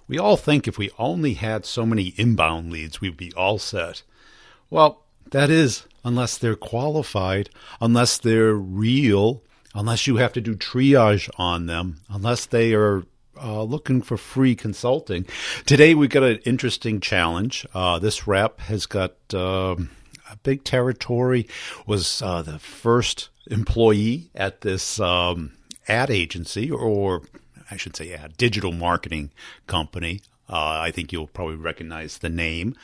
We all think if we only had so many inbound leads, we'd be all set. Well, that is, unless they're qualified, unless they're real, unless you have to do triage on them, unless they are looking for free consulting. Today, we got an interesting challenge. This rep has got a big territory, was the first employee at this ad agency, or I should say ad, digital marketing company. I think you'll probably recognize the name.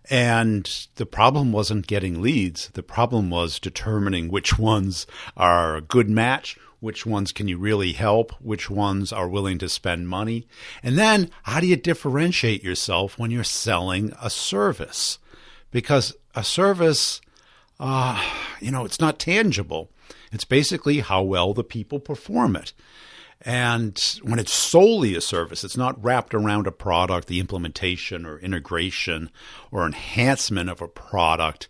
And the problem wasn't getting leads. The problem was determining which ones are a good match, which ones can you really help, which ones are willing to spend money. And then how do you differentiate yourself when you're selling a service? Because a service, it's not tangible. It's basically how well the people perform it. And when it's solely a service, it's not wrapped around a product, the implementation or integration or enhancement of a product.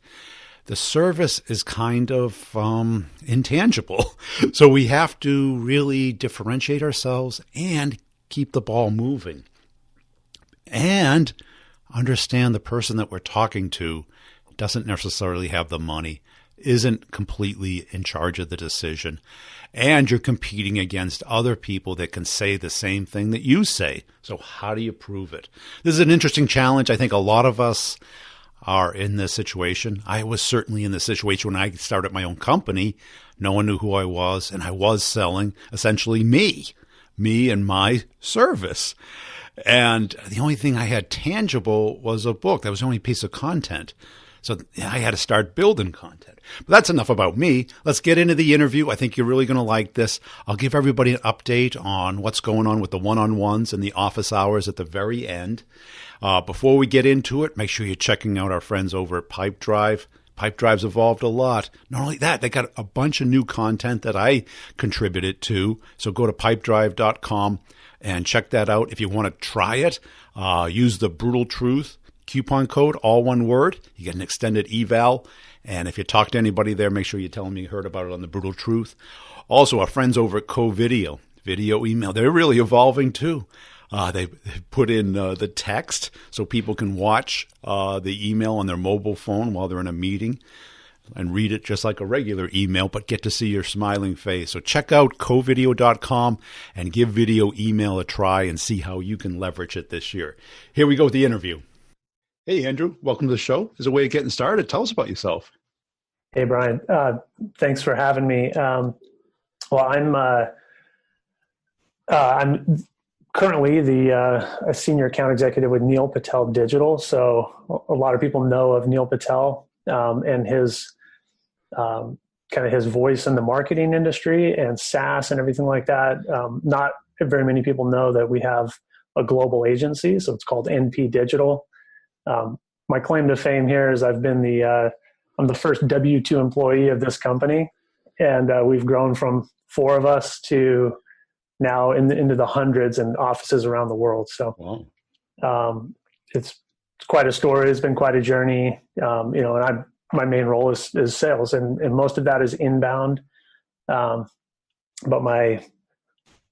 The service is kind of intangible. So we have to really differentiate ourselves and keep the ball moving. And understand the person that we're talking to doesn't necessarily have the money, isn't completely in charge of the decision, and you're competing against other people that can say the same thing that you say. So how do you prove it? This is an interesting challenge. I think a lot of us are in this situation. I was certainly in this situation when I started my own company. No one knew who I was, and I was selling essentially me and my service. And the only thing I had tangible was a book. That was the only piece of content. So I had to start building content. But that's enough about me. Let's get into the interview. I think you're really going to like this. I'll give everybody an update on what's going on with the one-on-ones and the office hours at the very end. Before we get into it, make sure you're checking out our friends over at Pipedrive. Pipedrive's evolved a lot. Not only that, they got a bunch of new content that I contributed to. So go to pipedrive.com and check that out. If you want to try it, use the Brutal Truth coupon code, all one word. You get an extended eval. And if you talk to anybody there, make sure you tell them you heard about it on the Brutal Truth. Also, our friends over at Co-Video, video email, they're really evolving too. They put in the text so people can watch the email on their mobile phone while they're in a meeting and read it just like a regular email, but get to see your smiling face. So check out covideo.com and give video email a try and see how you can leverage it this year. Here we go with the interview. Hey, Andrew, welcome to the show. As a way of getting started, tell us about yourself. Hey, Brian. Thanks for having me. I'm currently a senior account executive with Neal Patel Digital. So a lot of people know of Neal Patel and his kind of his voice in the marketing industry and SaaS and everything like that. Not very many people know that we have a global agency, so it's called NP Digital. My claim to fame here is I'm the first W-2 employee of this company, and we've grown from 4 of us to now into the hundreds and offices around the world. So, wow. It's quite a story. It's been quite a journey. And my main role is sales, and most of that is inbound. But my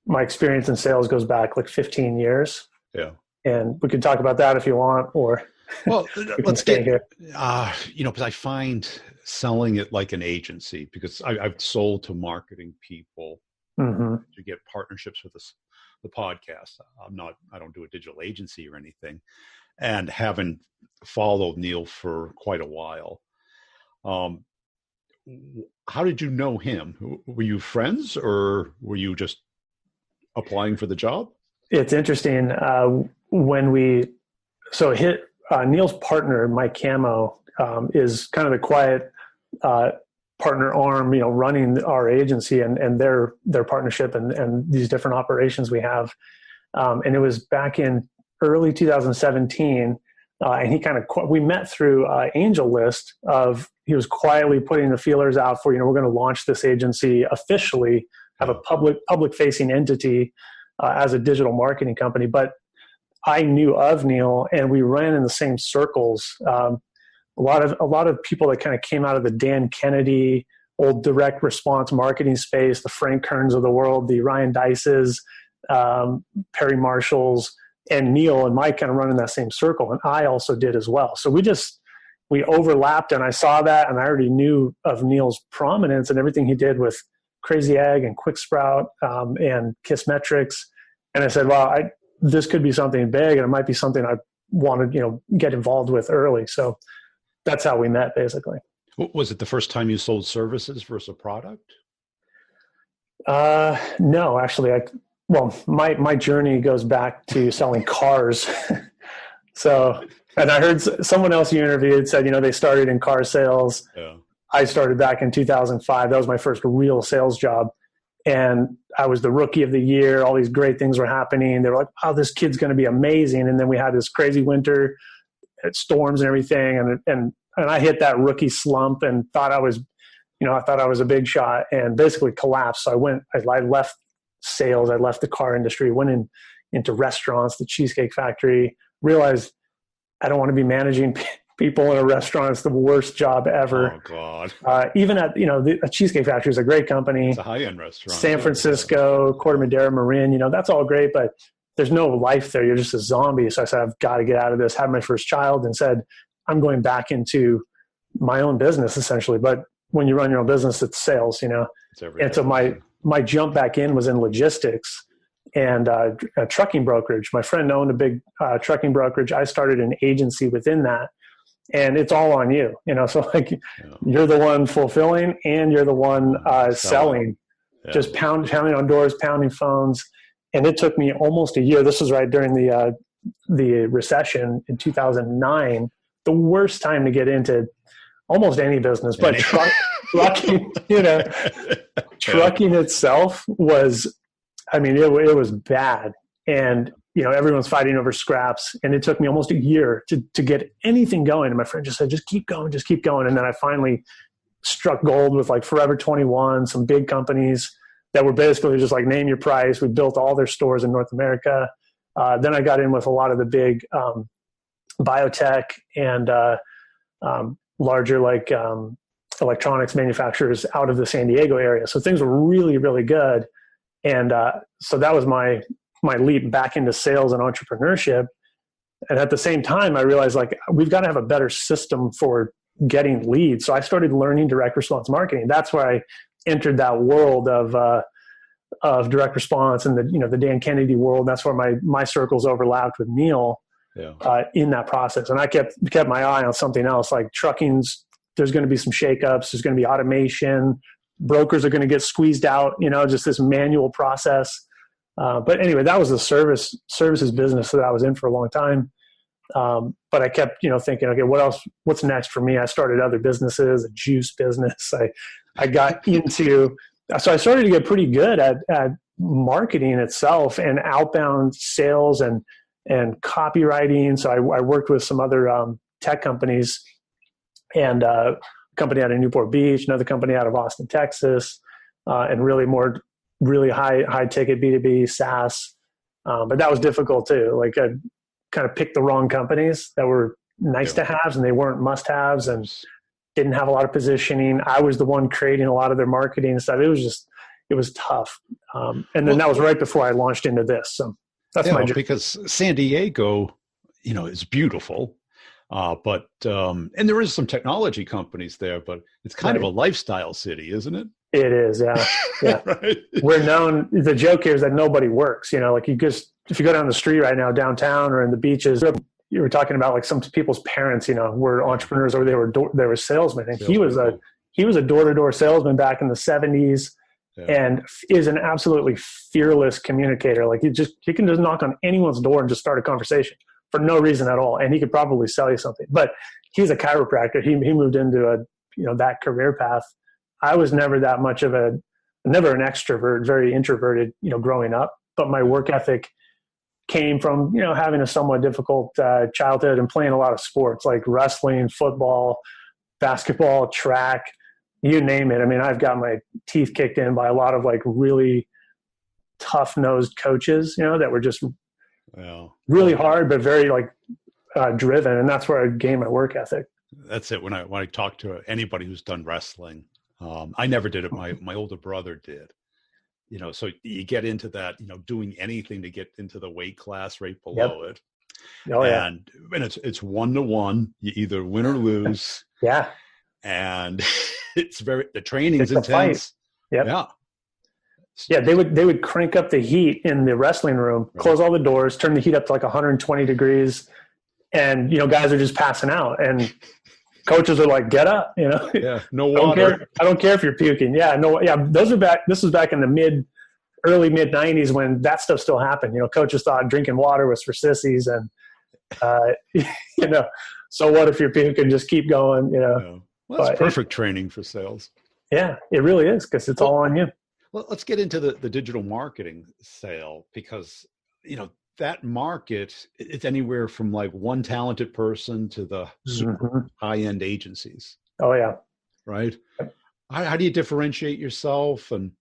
experience in sales goes back like 15 years. Yeah. And we could talk about that if you want, or well, let's get here. Because I find selling it like an agency, because I've sold to marketing people to get partnerships with the podcast. I don't do a digital agency or anything, and haven't followed Neal for quite a while. How did you know him? Were you friends, or were you just applying for the job? It's interesting. Neal's partner, Mike Camo, is kind of the quiet partner arm, running our agency and their partnership and these different operations we have. And it was back in early 2017, and we met through Angel List he was quietly putting the feelers out for, we're going to launch this agency officially, have a public facing entity as a digital marketing company. But I knew of Neal, and we ran in the same circles. A lot of people that kind of came out of the Dan Kennedy, old direct response marketing space, the Frank Kerns of the world, the Ryan Dices, Perry Marshalls, and Neal and Mike kind of run in that same circle. And I also did as well. So we overlapped, and I saw that, and I already knew of Neal's prominence and everything he did with Crazy Egg and Quick Sprout and Kissmetrics. And I said, well, this could be something big, and it might be something I wanted, get involved with early. So that's how we met, basically. Was it the first time you sold services versus a product? No, actually, my journey goes back to selling cars. So, and I heard someone else you interviewed said, they started in car sales. Yeah. I started back in 2005. That was my first real sales job. And I was the rookie of the year. All these great things were happening. They were like, oh, this kid's going to be amazing. And then we had this crazy winter, storms and everything. And I hit that rookie slump and thought I was a big shot, and basically collapsed. So I left sales. I left the car industry, went into restaurants, the Cheesecake Factory, realized I don't want to be managing people in a restaurant. It's the worst job ever. Oh God. Even at, a Cheesecake Factory is a great company. It's a high-end restaurant. San Francisco, Corte Madera, Marin, that's all great, but there's no life there. You're just a zombie. So I said, I've got to get out of this. Had my first child and said, I'm going back into my own business essentially. But when you run your own business, it's sales, And so my jump back in was in logistics and a trucking brokerage. My friend owned a big trucking brokerage. I started an agency within that, and it's all on you, so you're the one fulfilling and you're the one selling, just pounding on doors, pounding phones. And it took me almost a year. This was right during the recession in 2009, the worst time to get into almost any business, but trucking, trucking itself was, it was bad. And, everyone's fighting over scraps, and it took me almost a year to get anything going. And my friend just said, just keep going. And then I finally struck gold with like Forever 21, some big companies that were basically just like, name your price. We built all their stores in North America. Then I got in with a lot of the big biotech and larger electronics manufacturers out of the San Diego area. So things were really, really good. And so that was my leap back into sales and entrepreneurship. And at the same time, I realized we've got to have a better system for getting leads. So I started learning direct response marketing. That's where I entered that world of direct response and the Dan Kennedy world. That's where my circles overlapped with Neal in that process. And I kept my eye on something else, like trucking's. There's going to be some shakeups. There's going to be automation. Brokers are going to get squeezed out. just this manual process. But anyway, that was the services business that I was in for a long time. But I kept, thinking, okay, what else? What's next for me? I started other businesses, a juice business. I got into. So I started to get pretty good at marketing itself and outbound sales and copywriting. So I worked with some other tech companies, and a company out of Newport Beach, another company out of Austin, Texas, and really high ticket B2B SaaS. But that was difficult too. I kind of picked the wrong companies that were nice to haves and they weren't must haves and didn't have a lot of positioning. I was the one creating a lot of their marketing and stuff. It was tough. And then that was right before I launched into this. So that's my job. Because San Diego, is beautiful. But and there is some technology companies there, but it's kind of a lifestyle city, isn't it? It is, yeah. Right. We're known. The joke here is that nobody works. If you go down the street right now downtown or in the beaches, you were talking about some people's parents. Were entrepreneurs or they were salesmen, and he was a door-to-door salesman back in the 70s, and is an absolutely fearless communicator. He can just knock on anyone's door and just start a conversation for no reason at all. And he could probably sell you something, but he's a chiropractor. He moved into that career path. I was never that much of never an extrovert, very introverted, growing up, but my work ethic came from, having a somewhat difficult childhood and playing a lot of sports like wrestling, football, basketball, track, you name it. I've got my teeth kicked in by a lot of really tough-nosed coaches, that were just really hard, but very driven. And that's where I gained my work ethic. That's it. When I talk to anybody who's done wrestling, I never did it. My older brother did. so you get into that, doing anything to get into the weight class right Yep. below it. Oh yeah. And it's 1-to-1. You either win or lose. Yeah. And the training's It's a fight. intense. Yep. Yeah. Yeah. They would crank up the heat in the wrestling room, close all the doors, turn the heat up to like 120 degrees. And, guys are just passing out, and coaches are like, get up, Yeah. No water. I don't care if you're puking. Yeah. No. Yeah. This was back in the early mid 90s when that stuff still happened. Coaches thought drinking water was for sissies, and, so what if you're puking, just keep going, Yeah. Well, that's perfect training for sales. Yeah, it really is, because it's all on you. Well, let's get into the digital marketing sale, because, that market, it's anywhere from like one talented person to the super high-end agencies. Oh, yeah. Right? How do you differentiate yourself? And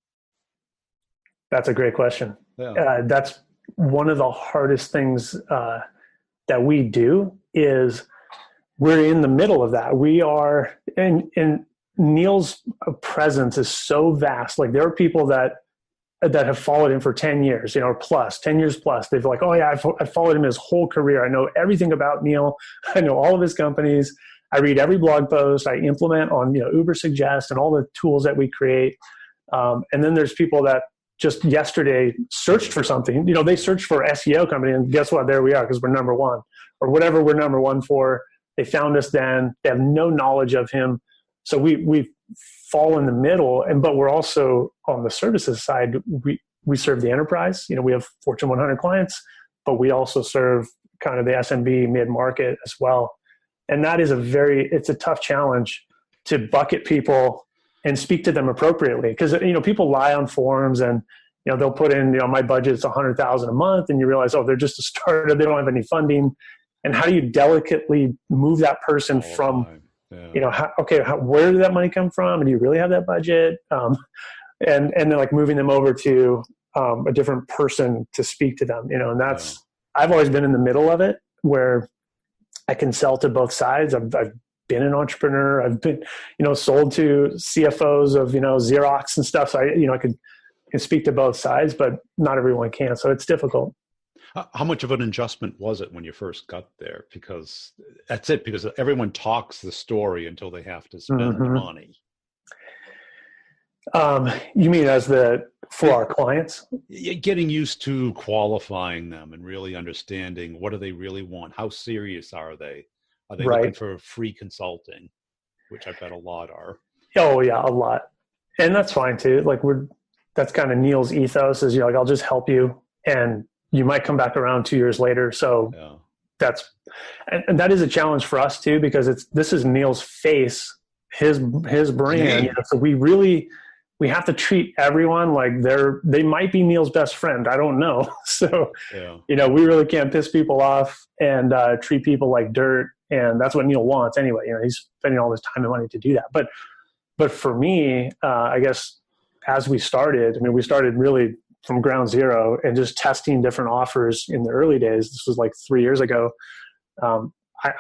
that's a great question. Yeah. That's one of the hardest things that we do is we're in the middle of that. We are, and Neal's presence is so vast. Like there are people that have followed him for 10 years, or plus 10 years plus. They've like, oh yeah, I've followed him his whole career. I know everything about Neal. I know all of his companies. I read every blog post. I implement on, Uber Suggest and all the tools that we create. And then there's people that just yesterday searched for something. They searched for SEO company, and guess what? There we are, because we're number one or whatever we're number one for. They found us then. They have no knowledge of him. So we fall in the middle, but we're also on the services side. We serve the enterprise. We have Fortune 100 clients, but we also serve kind of the SMB mid-market as well. And that is it's a tough challenge to bucket people and speak to them appropriately. Because, people lie on forums and, they'll put in, my budget's $100,000 a month, and you realize, oh, they're just a startup. They don't have any funding. And how do you delicately move that person from, where did that money come from? And do you really have that budget? And then like moving them over to a different person to speak to them, and that's, I've always been in the middle of it where I can sell to both sides. I've been an entrepreneur. I've been, sold to CFOs of, Xerox and stuff. So I can speak to both sides, but not everyone can. So it's difficult. How much of an adjustment was it when you first got there? Because that's it, because everyone talks the story until they have to spend the money. You mean for our clients? Getting used to qualifying them and really understanding, what do they really want? How serious are they? Are they looking for free consulting, which I bet a lot are? Oh yeah, a lot. And that's fine too. Like that's kind of Neal's ethos is, I'll just help you, and you might come back around 2 years later. So and that is a challenge for us too, because this is Neal's face, his brand. So we have to treat everyone like they might be Neal's best friend. I don't know. So, we really can't piss people off and treat people like dirt. And that's what Neal wants anyway. He's spending all his time and money to do that. But for me, I guess as we started, we started really from ground zero and just testing different offers in the early days. This was like 3 years ago. I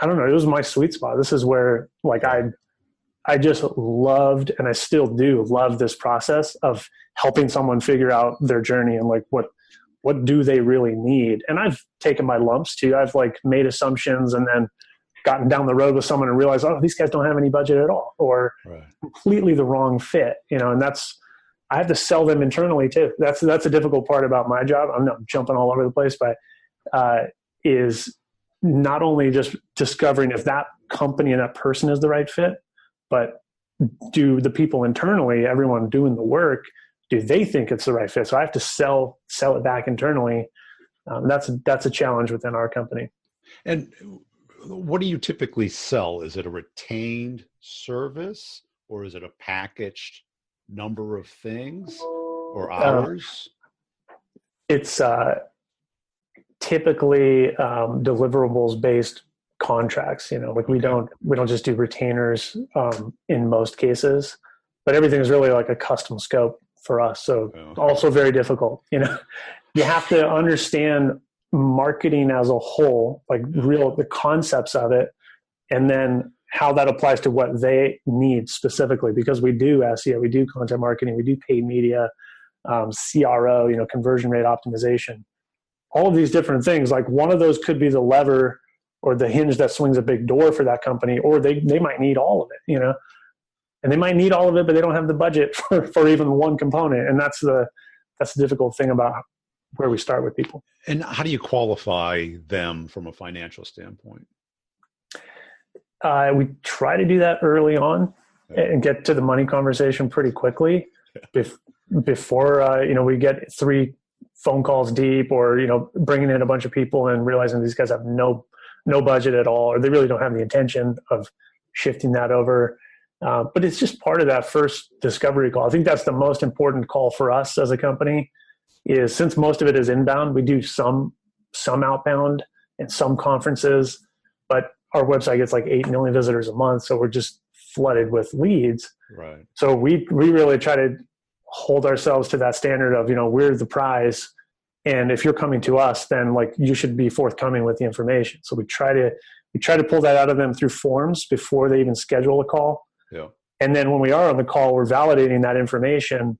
don't know. It was my sweet spot. This is where like I just loved, and I still do love, this process of helping someone figure out their journey and like what do they really need. And I've taken my lumps too. I've like made assumptions and then gotten down the road with someone and realized, oh, these guys don't have any budget at all, or completely the wrong fit, and I have to sell them internally too. That's a difficult part about my job. I'm not jumping all over the place, but is not only just discovering if that company and that person is the right fit, but do the people internally, everyone doing the work, do they think it's the right fit? So I have to sell it back internally. That's a challenge within our company. And what do you typically sell? Is it a retained service, or is it a packaged number of things or hours? It's typically deliverables based contracts. Like we don't just do retainers in most cases, but everything is really like a custom scope for us. So also very difficult. You have to understand marketing as a whole, like the concepts of it, and then how that applies to what they need specifically, because we do SEO, we do content marketing, we do paid media. CRO, conversion rate optimization, all of these different things. Like one of those could be the lever or the hinge that swings a big door for that company, or they might need all of it, and they might need all of it, but they don't have the budget for even one component. And that's the difficult thing about where we start with people. And how do you qualify them from a financial standpoint? We try to do that early on and get to the money conversation pretty quickly before, we get 3 phone calls deep, or, bringing in a bunch of people and realizing these guys have no budget at all, or they really don't have the intention of shifting that over. But it's just part of that first discovery call. I think that's the most important call for us as a company, is since most of it is inbound, we do some outbound and some conferences, but our website gets like 8 million visitors a month. So we're just flooded with leads. Right. So we really try to hold ourselves to that standard of, we're the prize. And if you're coming to us, then like you should be forthcoming with the information. So we try to pull that out of them through forms before they even schedule a call. Yeah. And then when we are on the call, we're validating that information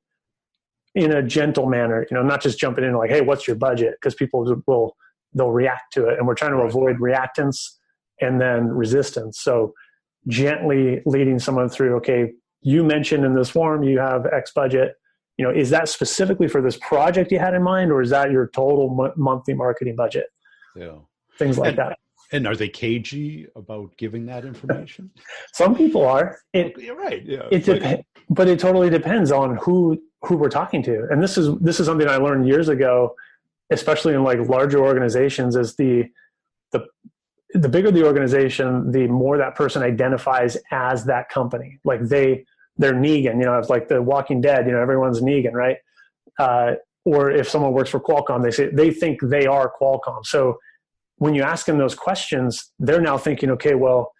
in a gentle manner, not just jumping in like, hey, what's your budget? Because people they'll react to it. And we're trying to avoid reactance and then resistance. So gently leading someone through, okay, you mentioned in this form you have X budget. Is that specifically for this project you had in mind, or is that your total monthly marketing budget? Yeah. Things like that. And are they cagey about giving that information? Some people are. You're right. Yeah. But it totally depends on who we're talking to. And this is something I learned years ago, especially in like larger organizations, is the bigger the organization, the more that person identifies as that company. Like they're Negan, it's like The Walking Dead, everyone's Negan, right? Or if someone works for Qualcomm, they think they are Qualcomm. So when you ask them those questions, they're now thinking, okay, well,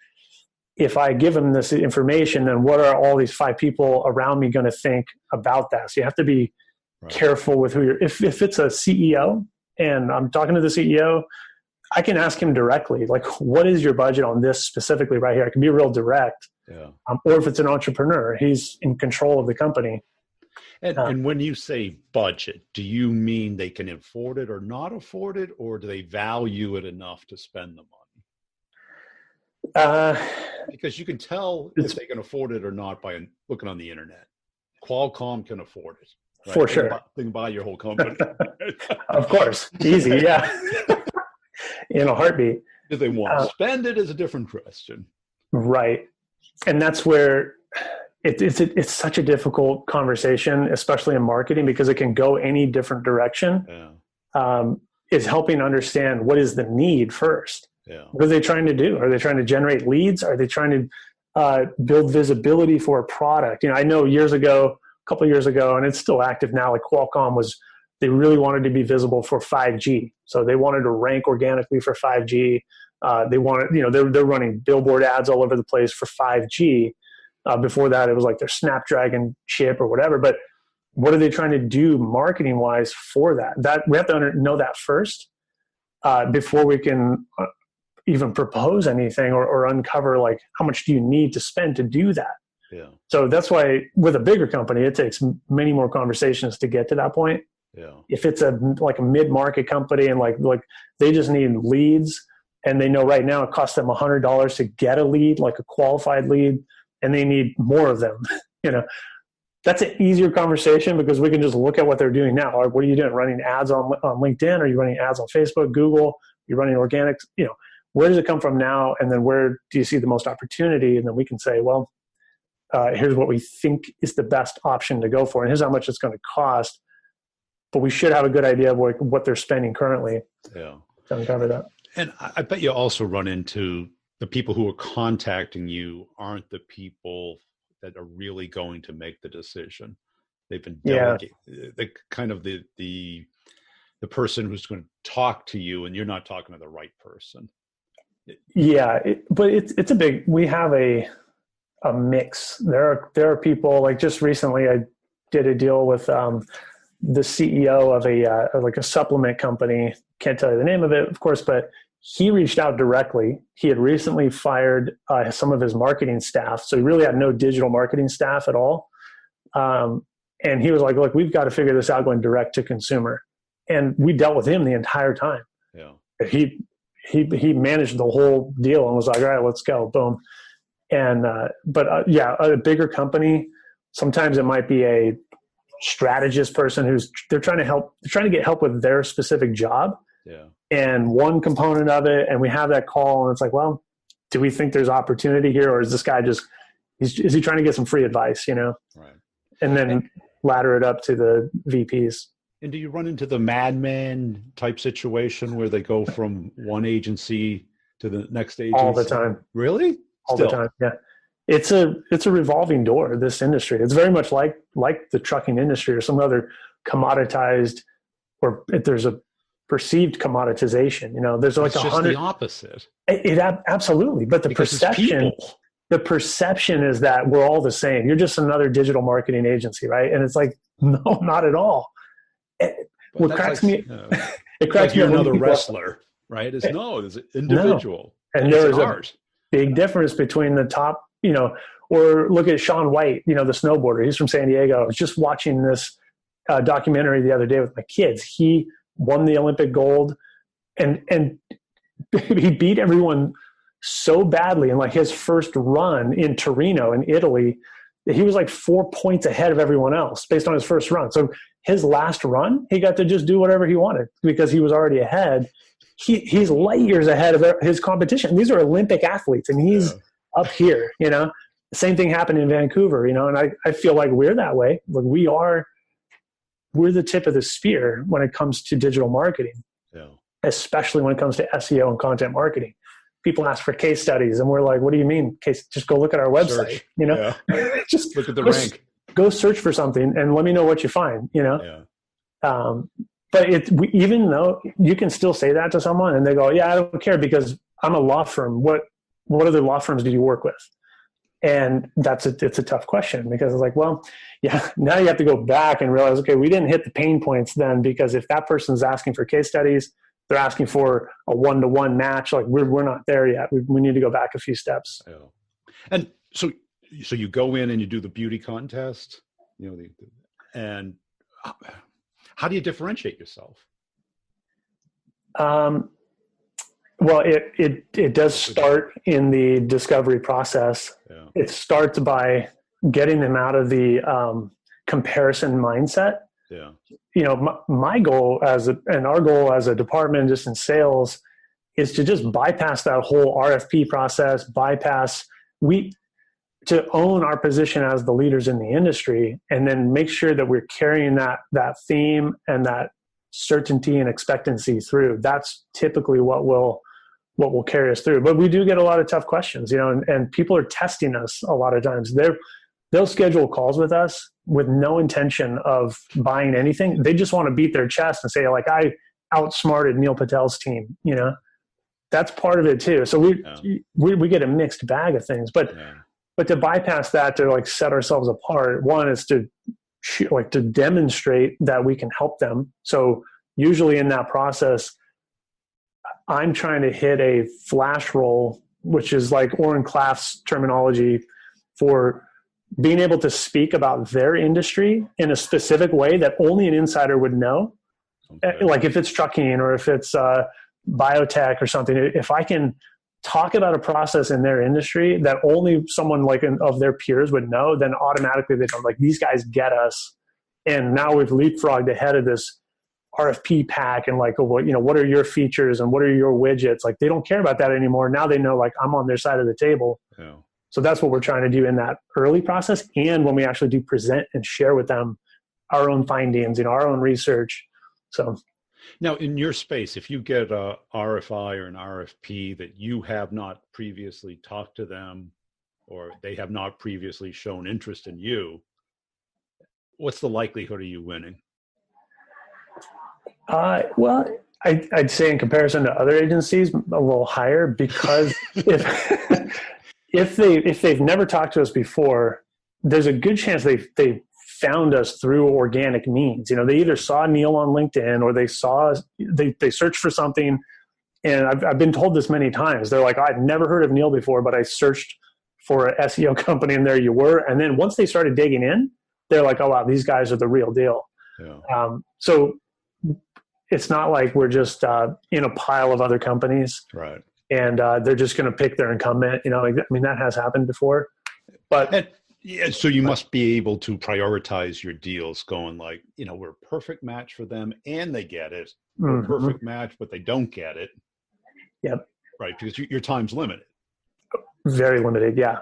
if I give them this information, then what are all these 5 people around me going to think about that? So you have to be careful with who if it's a CEO and I'm talking to the CEO, I can ask him directly, like, what is your budget on this specifically right here? I can be real direct. Yeah. Or if it's an entrepreneur, he's in control of the company. And when you say budget, do you mean they can afford it or not afford it, or do they value it enough to spend the money? Because you can tell if they can afford it or not by looking on the internet. Qualcomm can afford it. Right? For sure. They can buy your whole company. Of course. Easy, yeah. In a heartbeat. If they want to spend it is a different question. Right. And that's where it's such a difficult conversation, especially in marketing, because it can go any different direction. Yeah. Is helping understand what is the need first. Yeah. What are they trying to do? Are they trying to generate leads? Are they trying to build visibility for a product? I know a couple of years ago, and it's still active now, like Qualcomm they really wanted to be visible for 5G. So they wanted to rank organically for 5G. They wanted, they're running billboard ads all over the place for 5G. Before that, it was like their Snapdragon chip or whatever. But what are they trying to do marketing wise for that? That we have to know that first before we can even propose anything or uncover like how much do you need to spend to do that. Yeah. So that's why with a bigger company, it takes many more conversations to get to that point. Yeah. If it's a mid-market company and like they just need leads, and they know right now it costs them $100 to get a lead, like a qualified lead, and they need more of them, that's an easier conversation because we can just look at what they're doing now. What are you doing? Running ads on LinkedIn? Are you running ads on Facebook, Google? You're running organic? Where does it come from now? And then where do you see the most opportunity? And then we can say, well, here's what we think is the best option to go for. And here's how much it's going to cost. But we should have a good idea of what they're spending currently. Yeah. To uncover that. And I bet you also run into the people who are contacting you aren't the people that are really going to make the decision. They've been delegated. The kind of the person who's going to talk to you, and you're not talking to the right person. Yeah, but it's a big. We have a mix. There are people like just recently I did a deal with the CEO of a supplement company. Can't tell you the name of it, of course, but he reached out directly. He had recently fired some of his marketing staff, so he really had no digital marketing staff at all. And he was like, look, we've got to figure this out going direct to consumer. And we dealt with him the entire time. Yeah. He managed the whole deal and was like, all right, let's go. Boom. And, yeah, a bigger company, sometimes it might be a strategist person they're trying to get help with their specific job. Yeah. And one component of it, and we have that call and it's like, well, do we think there's opportunity here? Or is this guy is he trying to get some free advice, Right. And then ladder it up to the VPs. And do you run into the madman type situation where they go from one agency to the next agency? All the time. Really? All the time. Yeah. It's a revolving door, this industry. It's very much like the trucking industry or some other commoditized, or if there's a perceived commoditization, there's like it's just the opposite. Absolutely. But the perception is that we're all the same. You're just another digital marketing agency, right? And it's like, no, not at all. What cracks me, it cracks me. You're another wrestler, right? It's an individual. No. And there's a big difference between the top, or look at Shaun White, the snowboarder. He's from San Diego. I was just watching this documentary the other day with my kids. He won the Olympic gold and he beat everyone so badly in like his first run in Torino in Italy. He was like 4 points ahead of everyone else based on his first run. So his last run, he got to just do whatever he wanted because he was already ahead. He's light years ahead of his competition. These are Olympic athletes and he's up here, The same thing happened in Vancouver, and I feel like we're that way. Like we're the tip of the spear when it comes to digital marketing, especially when it comes to SEO and content marketing. People ask for case studies and we're like, what do you mean? Just go look at our website, just look at the rank, go search for something and let me know what you find, but even though you can still say that to someone and they go, yeah, I don't care because I'm a law firm. What other law firms do you work with? And it's a tough question because it's like, well, yeah, now you have to go back and realize, okay, we didn't hit the pain points then, because if that person's asking for case studies, they're asking for a 1-to-1 match. Like we're not there yet. We need to go back a few steps. Yeah. And so you go in and you do the beauty contest, and how do you differentiate yourself? Well, it does start in the discovery process. Yeah. It starts by getting them out of the comparison mindset. Yeah. My goal and our goal as a department, just in sales, is to just bypass that whole RFP process, to own our position as the leaders in the industry, and then make sure that we're carrying that theme and that certainty and expectancy through. That's typically what will carry us through. But we do get a lot of tough questions, and people are testing us a lot of times. They'll schedule calls with us with no intention of buying anything. They just want to beat their chest and say, like, I outsmarted Neal Patel's team. That's part of it too. So we get a mixed bag of things, but to bypass that, to like set ourselves apart, one is to demonstrate that we can help them. So usually in that process, I'm trying to hit a flash roll, which is like Oren Klaff's terminology for being able to speak about their industry in a specific way that only an insider would know. Okay. Like if it's trucking or if it's biotech or something, if I can talk about a process in their industry that only someone like of their peers would know, then automatically they don't, like, these guys get us. And now we've leapfrogged ahead of this RFP pack and like, what are your features and what are your widgets? Like they don't care about that anymore. Now they know, like, I'm on their side of the table. Yeah. So that's what we're trying to do in that early process. And when we actually do present and share with them our own findings, our own research. So now in your space, if you get a RFI or an RFP that you have not previously talked to them or they have not previously shown interest in you, what's the likelihood of you winning? Well, I'd say in comparison to other agencies, a little higher, because if they've never talked to us before, there's a good chance they found us through organic means. They either saw Neal on LinkedIn or they searched for something. And I've been told this many times. They're like, I've never heard of Neal before, but I searched for an SEO company and there you were. And then once they started digging in, they're like, oh, wow, these guys are the real deal. Yeah. So it's not like we're just in a pile of other companies, Right. and they're just going to pick their incumbent. I mean, that has happened before. But And yeah, so you must be able to prioritize your deals, going like, we're a perfect match for them, and they get it. We're a perfect match, but they don't get it. Yep. Right, because your time's limited. Very limited. Yeah,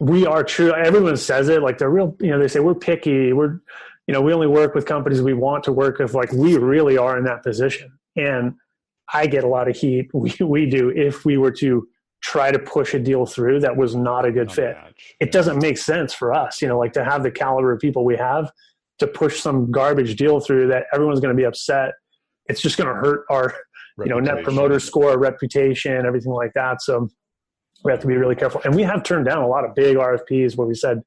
we are true. Everyone says it like they're real. They say we're picky. We only work with companies we want to work with. Like, we really are in that position. And I get a lot of heat. We do, if we were to try to push a deal through that was not a good fit. It doesn't make sense for us, like to have the caliber of people we have to push some garbage deal through that everyone's going to be upset. It's just going to hurt our, net promoter score, reputation, everything like that. So we have to be really careful. And we have turned down a lot of big RFPs where we said,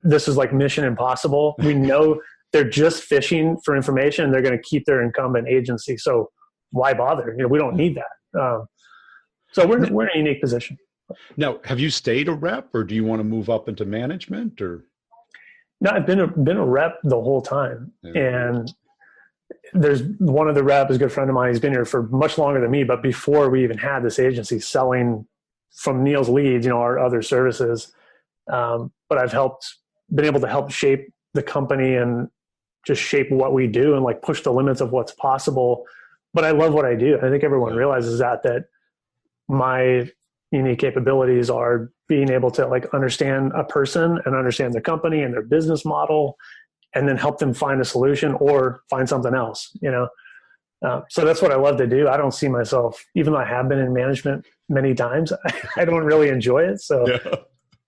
this is like mission impossible. We know they're just fishing for information. They're going to keep their incumbent agency. So why bother? We don't need that. So we're in a unique position. Now, have you stayed a rep, or do you want to move up into management? Or no, I've been a rep the whole time. Yeah. And there's one of the reps, a good friend of mine. He's been here for much longer than me, but before we even had this agency, selling from Neal's leads, our other services. But I've been able to help shape the company and just shape what we do and like push the limits of what's possible. But I love what I do. I think everyone realizes that my unique capabilities are being able to like understand a person and understand their company and their business model, and then help them find a solution or find something else, So that's what I love to do. I don't see myself, even though I have been in management many times, I don't really enjoy it. So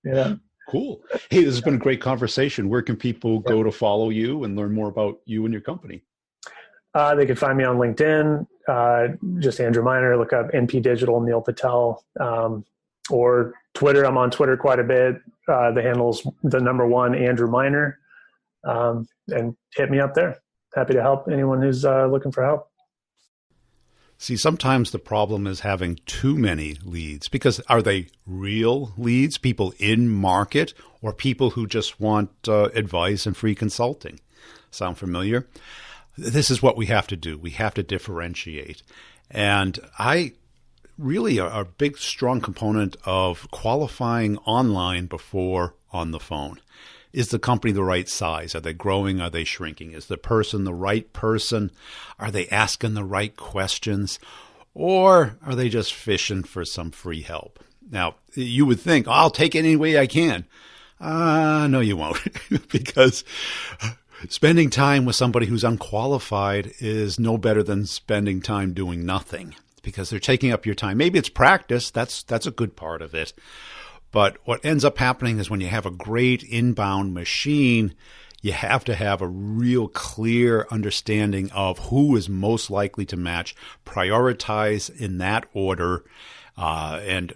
yeah. Cool. Hey, this has been a great conversation. Where can people go to follow you and learn more about you and your company? They can find me on LinkedIn, just Andrew Miner. Look up NP Digital, Neal Patel, or Twitter. I'm on Twitter quite a bit. The handle's the #1 Andrew Miner, and hit me up there. Happy to help anyone who's looking for help. See, sometimes the problem is having too many leads, because are they real leads, people in market, or people who just want advice and free consulting? Sound familiar? This is what we have to do. We have to differentiate. And I really are a big, strong component of qualifying online before on the phone. Is the company the right size? Are they growing? Are they shrinking? Is the person the right person? Are they asking the right questions? Or are they just fishing for some free help? Now, you would think, I'll take it any way I can. No, you won't. Because spending time with somebody who's unqualified is no better than spending time doing nothing, because they're taking up your time. Maybe it's practice. That's a good part of it. But what ends up happening is when you have a great inbound machine, you have to have a real clear understanding of who is most likely to match, prioritize in that order, and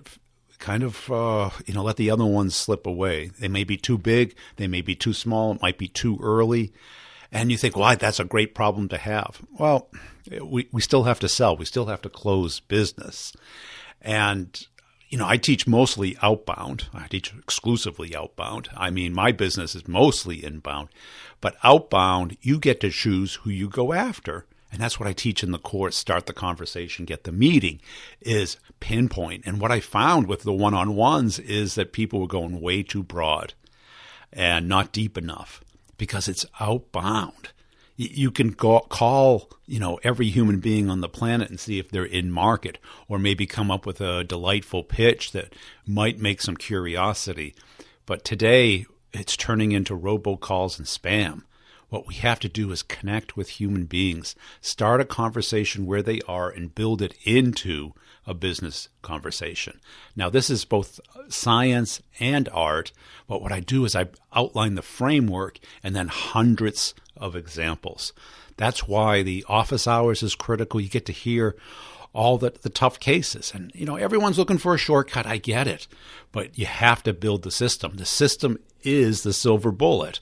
kind of, let the other ones slip away. They may be too big. They may be too small. It might be too early. And you think, well, that's a great problem to have. Well, we still have to sell. We still have to close business. And I teach mostly outbound. I teach exclusively outbound. I mean, my business is mostly inbound. But outbound, you get to choose who you go after. And that's what I teach in the course, Start the Conversation, Get the Meeting, is pinpoint. And what I found with the one-on-ones is that people were going way too broad and not deep enough, because it's outbound. You can call, every human being on the planet and see if they're in market, or maybe come up with a delightful pitch that might make some curiosity. But today, it's turning into robocalls and spam. What we have to do is connect with human beings, start a conversation where they are, and build it into a business conversation. Now, this is both science and art, but what I do is I outline the framework and then hundreds of examples. That's why the office hours is critical. You get to hear all the tough cases. And, everyone's looking for a shortcut. I get it. But you have to build the system. The system is the silver bullet.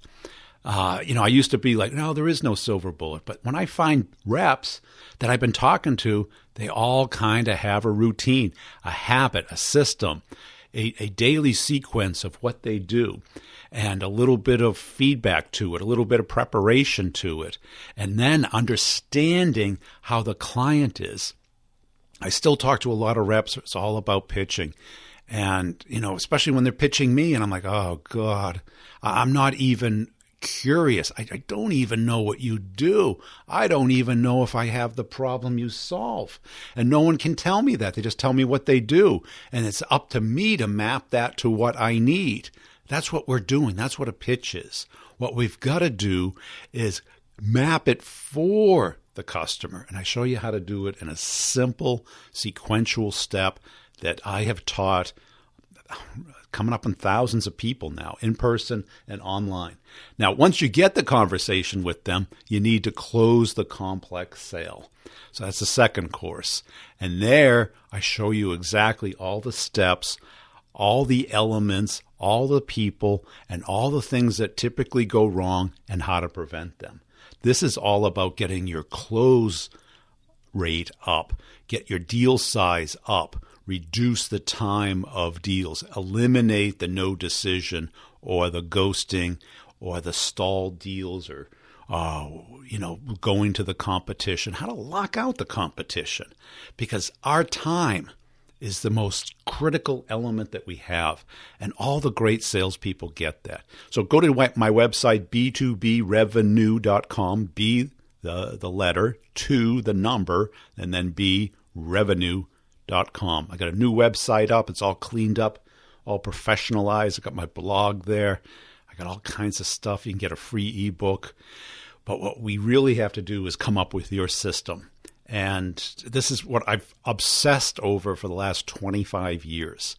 I used to be like, no, there is no silver bullet. But when I find reps that I've been talking to, they all kind of have a routine, a habit, a system. a daily sequence of what they do and a little bit of feedback to it, a little bit of preparation to it, and then understanding how the client is. I still talk to a lot of reps. It's all about pitching. And, especially when they're pitching me and I'm like, oh God, I'm not even curious. I don't even know what you do. I don't even know if I have the problem you solve. And no one can tell me that. They just tell me what they do. And it's up to me to map that to what I need. That's what we're doing. That's what a pitch is. What we've got to do is map it for the customer. And I show you how to do it in a simple sequential step that I have taught coming up on thousands of people now, in person and online. Now, once you get the conversation with them, you need to close the complex sale. So that's the second course. And there I show you exactly all the steps, all the elements, all the people, and all the things that typically go wrong and how to prevent them. This is all about getting your close rate up, get your deal size up, reduce the time of deals, eliminate the no decision or the ghosting or the stalled deals or, going to the competition, how to lock out the competition, because our time is the most critical element that we have, and all the great salespeople get that. So go to my website, b2brevenue.com, B the letter, 2 the number, and then B revenue.com. I got a new website up. It's all cleaned up, all professionalized. I got my blog there. I got all kinds of stuff. You can get a free ebook. But what we really have to do is come up with your system. And this is what I've obsessed over for the last 25 years.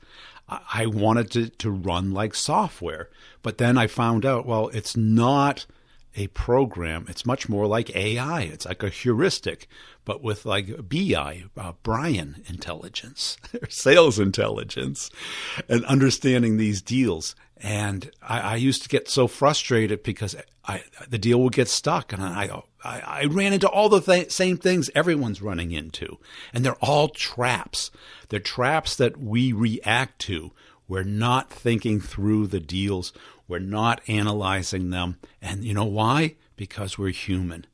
I wanted to run like software. But then I found out, well, it's not a program. It's much more like AI. It's like a heuristic, but with like BI, Brian intelligence, sales intelligence, and understanding these deals. And I used to get so frustrated because the deal would get stuck, and I ran into all the same things everyone's running into, and they're all traps. They're traps that we react to. We're not thinking through the deals. We're not analyzing them. And you know why? Because we're human.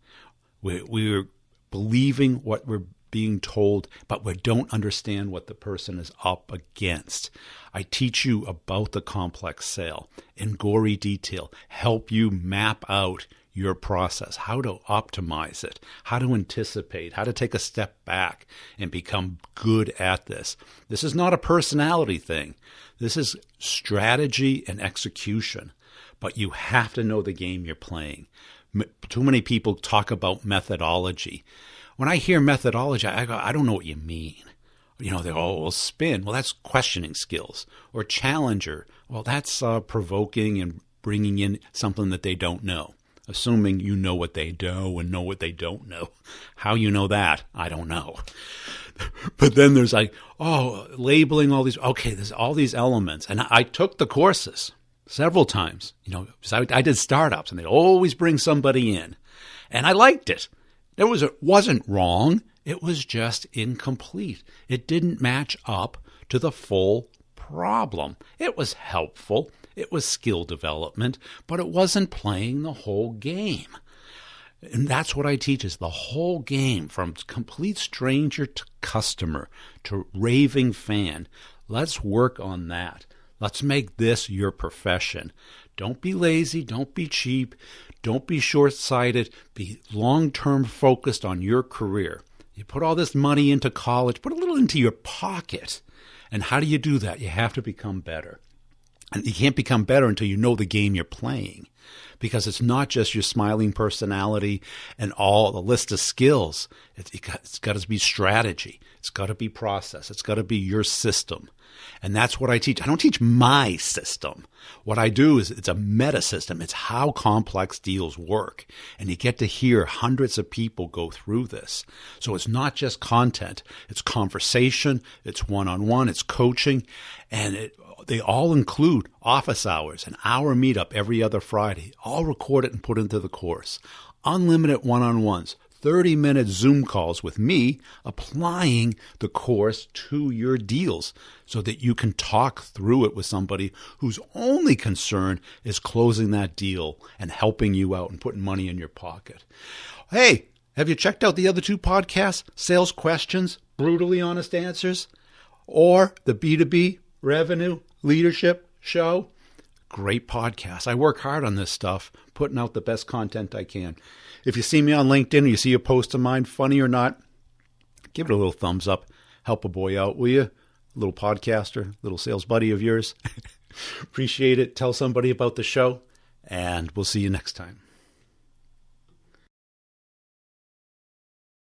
We're believing what we're being told, but we don't understand what the person is up against. I teach you about the complex sale in gory detail, help you map out your process, how to optimize it, how to anticipate, how to take a step back and become good at this. This is not a personality thing. This is strategy and execution, but you have to know the game you're playing. Too many people talk about methodology. When I hear methodology, I go, I don't know what you mean. They go, oh, well, spin. Well, that's questioning skills. Or challenger. Well, that's provoking and bringing in something that they don't know. Assuming you know what they do and know what they don't know. How you know that, I don't know. But then there's like, labeling all these. Okay, there's all these elements. And I took the courses several times. Because I did startups, and they always bring somebody in. And I liked it. It wasn't wrong. It was just incomplete. It didn't match up to the full problem. It was helpful. It was skill development, but it wasn't playing the whole game. And that's what I teach, is the whole game, from complete stranger to customer to raving fan. Let's work on that. Let's make this your profession. Don't be lazy. Don't be cheap. Don't be short-sighted. Be long-term focused on your career. You put all this money into college, put a little into your pocket. And how do you do that? You have to become better. And you can't become better until you know the game you're playing, because it's not just your smiling personality and all the list of skills. It's got to be strategy. It's got to be process. It's got to be your system. And that's what I teach. I don't teach my system. What I do is it's a meta system. It's how complex deals work. And you get to hear hundreds of people go through this. So it's not just content. It's conversation. It's one-on-one. It's coaching. And they all include office hours, an hour meetup every other Friday, all recorded and put into the course. Unlimited one-on-ones, 30-minute Zoom calls with me, applying the course to your deals so that you can talk through it with somebody whose only concern is closing that deal and helping you out and putting money in your pocket. Hey, have you checked out the other 2 podcasts, Sales Questions, Brutally Honest Answers, or the B2B Revenue Leadership Show? Great podcast. I work hard on this stuff, putting out the best content I can. If you see me on LinkedIn or you see a post of mine, funny or not, give it a little thumbs up. Help a boy out, will you? A little podcaster, little sales buddy of yours. Appreciate it. Tell somebody about the show, and we'll see you next time.